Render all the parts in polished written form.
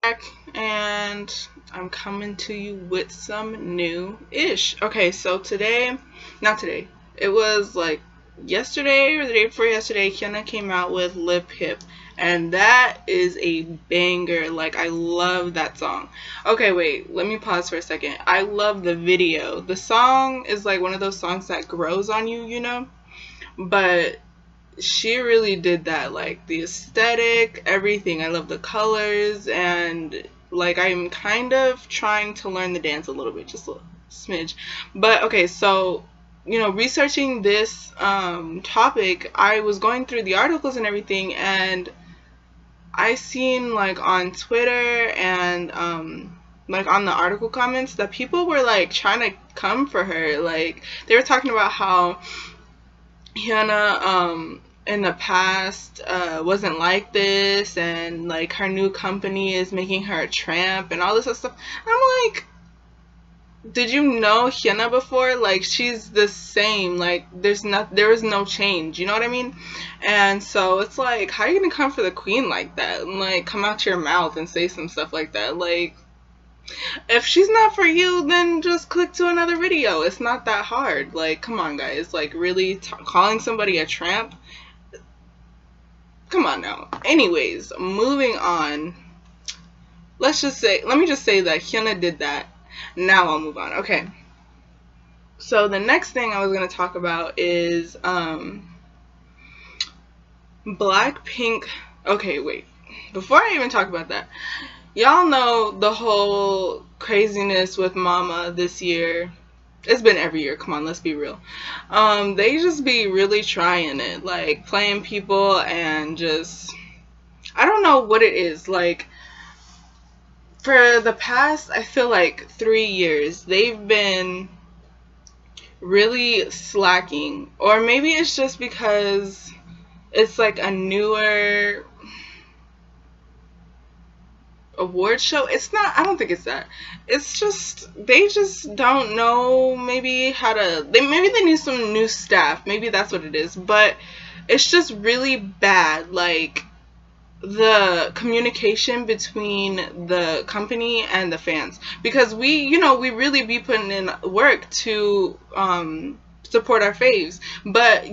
Back, and I'm coming to you with some new-ish. Okay, so not today, it was like yesterday or the day before yesterday, Hyuna came out with Lip&Hip, and that is a banger. Like, I love that song. Okay, wait, let me pause for a second. I love the video. The song is like one of those songs that grows on you, but she really did that, like the aesthetic, everything. I love the colors, and like I'm kind of trying to learn the dance a little bit, just a smidge. But okay, so researching this topic, I was going through the articles and everything, and I seen like on Twitter and like on the article comments that people were like trying to come for her. Like they were talking about how Hyuna in the past wasn't like this, and like her new company is making her a tramp and all this other stuff. I'm like, did you know Hyuna before? Like, she's the same. Like there is no change, you know what I mean? And so it's like, how are you gonna come for the queen like that and like come out your mouth and say some stuff like that? Like, if she's not for you, then just click to another video. It's not that hard. Like, come on, guys. Like, really, calling somebody a tramp? Come on now. Anyways, moving on. Let me just say that Hyuna did that. Now I'll move on. Okay. So the next thing I was going to talk about is BlackPink. Okay, wait. Before I even talk about that, y'all know the whole craziness with Mama this year. It's been every year. Come on, let's be real. They just be really trying it, like playing people and just, I don't know what it is. Like for the past, I feel like 3 years, they've been really slacking, or maybe it's just because it's like a newer award show. It's not, I don't think it's that. It's just they just don't know maybe how to, maybe they need some new staff. Maybe that's what it is. But it's just really bad, like the communication between the company and the fans, because we really be putting in work to support our faves. But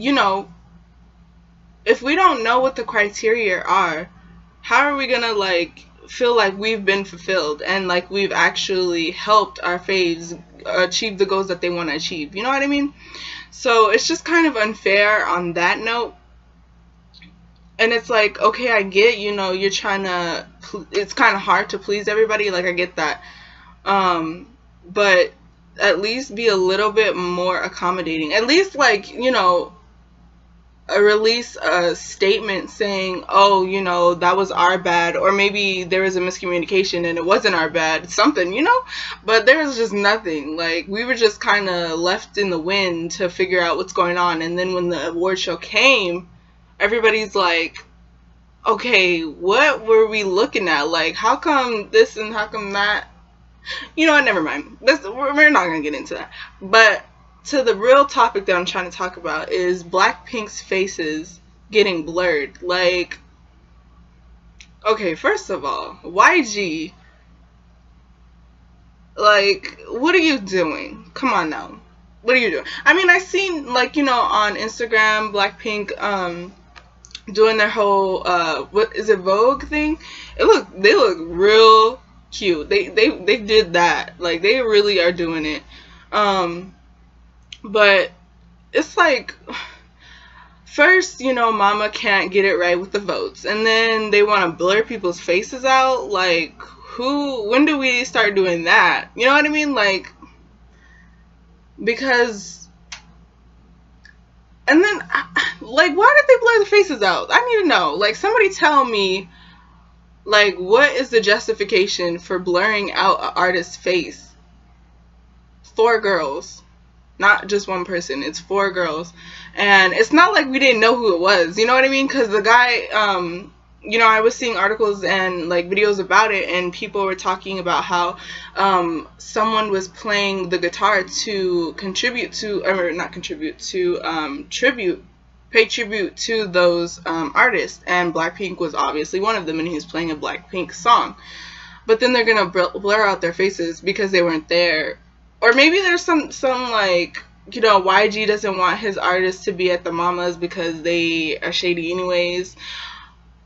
if we don't know what the criteria are, how are we gonna like feel like we've been fulfilled and like we've actually helped our faves achieve the goals that they want to achieve? You know what I mean? So it's just kind of unfair on that note. And it's like, okay, I get, you're trying to, it's kind of hard to please everybody. Like, I get that. But at least be a little bit more accommodating. At least, like, release a statement saying, oh, that was our bad, or maybe there was a miscommunication and it wasn't our bad, something, but there was just nothing. Like, we were just kind of left in the wind to figure out what's going on. And then when the award show came, everybody's like, okay, what were we looking at? Like, how come this and how come that? You know what, never mind. We're not going to get into that. But to the real topic that I'm trying to talk about is BlackPink's faces getting blurred. Like, okay, first of all, YG, like, what are you doing? Come on now. What are you doing? I mean, I seen, like, on Instagram, BlackPink, doing their whole, what is it, Vogue thing? They look real cute. They did that. Like, they really are doing it. But it's like, first, Mama can't get it right with the votes, and then they want to blur people's faces out. Like, when do we start doing that? You know what I mean? Like, because, and then, like, why did they blur the faces out? I need to know. Like, somebody tell me, like, what is the justification for blurring out an artist's face? 4 girls. Not just one person. It's 4 girls. And it's not like we didn't know who it was. You know what I mean? Because the guy, I was seeing articles and, like, videos about it, and people were talking about how someone was playing the guitar to contribute to, or not contribute to, pay tribute to those artists. And BlackPink was obviously one of them, and he was playing a BlackPink song. but then they're gonna blur out their faces because they weren't there. Or maybe there's some like, you know, YG doesn't want his artists to be at the mamas because they are shady anyways,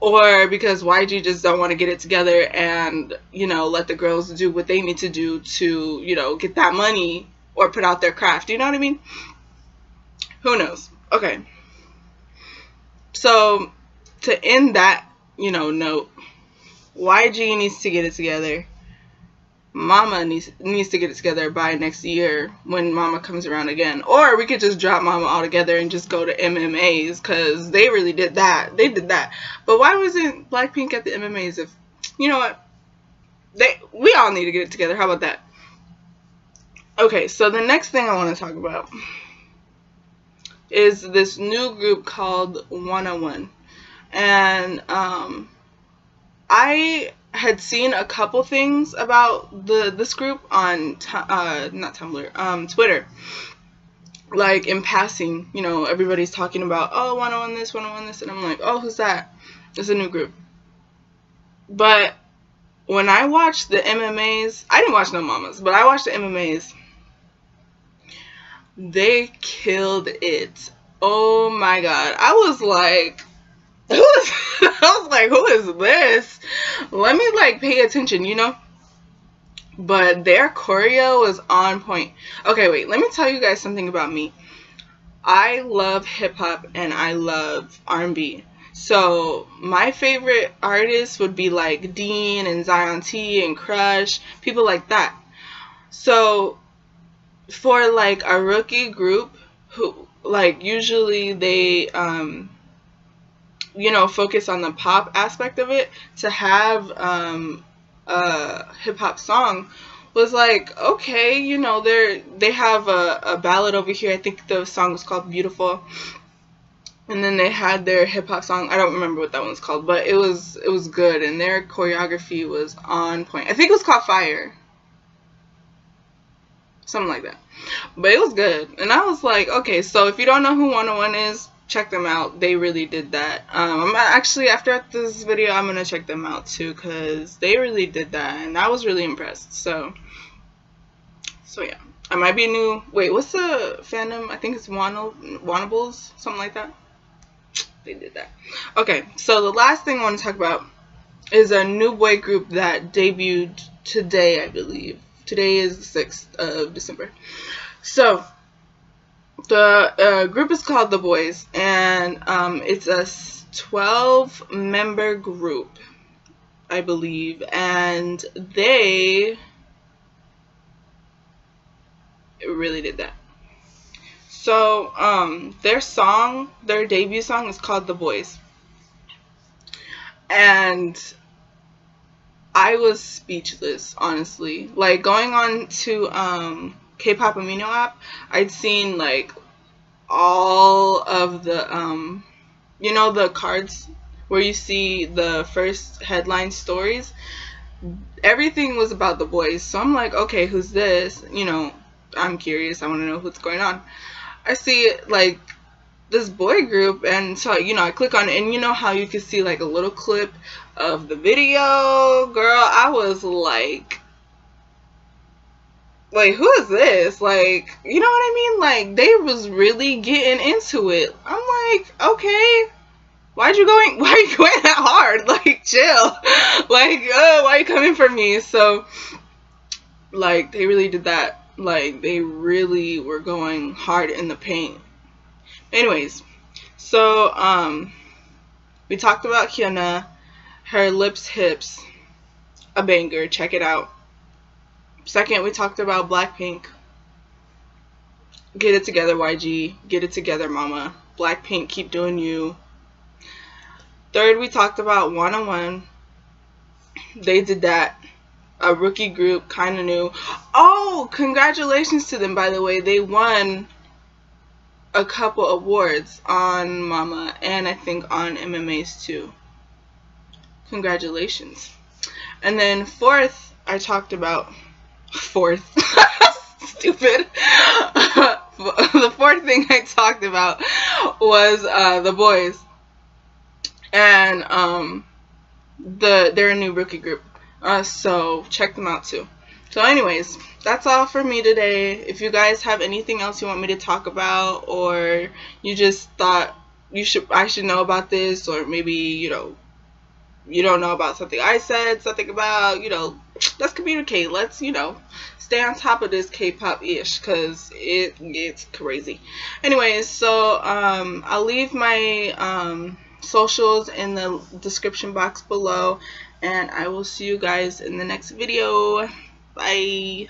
or because YG just don't want to get it together and, you know, let the girls do what they need to do to, you know, get that money or put out their craft. You know what I mean? Who knows? Okay. So to end that, you know, note, YG needs to get it together. Mama needs to get it together by next year when Mama comes around again. Or we could just drop Mama altogether and just go to MMAs, because they really did that. They did that. But why wasn't BlackPink at the MMAs? If, you know what? We all need to get it together. How about that? Okay, so the next thing I want to talk about is this new group called 101. And I had seen a couple things about this group on not Tumblr, Twitter. Like in passing, you know, everybody's talking about, oh, 101 this, 101 this, and I'm like, oh, who's that? It's a new group. But when I watched the MMAs, I didn't watch no mamas, but I watched the MMAs. They killed it. Oh my god. I was like, who is this? Let me like pay attention, you know? But their choreo was on point. Okay, wait, let me tell you guys something about me. I love hip hop and I love R&B. So my favorite artists would be like Dean and Zion T and Crush, people like that. So for like a rookie group who like usually they you know, focus on the pop aspect of it, to have a hip hop song was like, okay, you know, they have a ballad over here. I think the song was called Beautiful. And then they had their hip hop song. I don't remember what that one's called, but it was good, and their choreography was on point. I think it was called Fire. Something like that. But it was good. And I was like, okay, so if you don't know who 101 is, check them out. They really did that. I'm actually, after this video, I'm gonna check them out too, because they really did that, and I was really impressed. So yeah, I might be new. Wait, what's the fandom? I think it's Wannables, something like that. They did that. Okay, so the last thing I want to talk about is a new boy group that debuted today, I believe. Today is the 6th of December. So the group is called TheBoyz, and it's a 12-member group, I believe, and they really did that. So their debut song is called TheBoyz, and I was speechless, honestly. Like, going on to K-pop Amino app, I'd seen like all of the you know, the cards where you see the first headline stories. Everything was about TheBoyz, so I'm like, okay, who's this? You know, I'm curious, I want to know what's going on. I see like this boy group, and so, you know, I click on it, and you know how you can see like a little clip of the video. Girl, I was like, who is this? Like, you know what I mean? Like, they was really getting into it. I'm like, okay, why are you going that hard? Like, chill. Like, why are you coming for me? So, like, they really did that. Like, they really were going hard in the paint. Anyways, so we talked about Hyuna, her lips, hips, a banger. Check it out. Second, we talked about BlackPink. Get it together, YG. Get it together, mama. BlackPink, keep doing you. Third, we talked about 101. They did that. A rookie group, kind of new. Oh, congratulations to them, by the way. They won a couple awards on Mama, and I think on MMAs too. Congratulations. And then fourth, I talked about stupid. The fourth thing I talked about was TheBoyz, and they're a new rookie group. So check them out too. So anyways, that's all for me today. If you guys have anything else you want me to talk about, or you just thought I should know about this, or maybe, you know, you don't know about something I said, something about, you know, let's communicate. Let's, you know, stay on top of this K-pop-ish, because it gets crazy. Anyways, so I'll leave my socials in the description box below, and I will see you guys in the next video. Bye.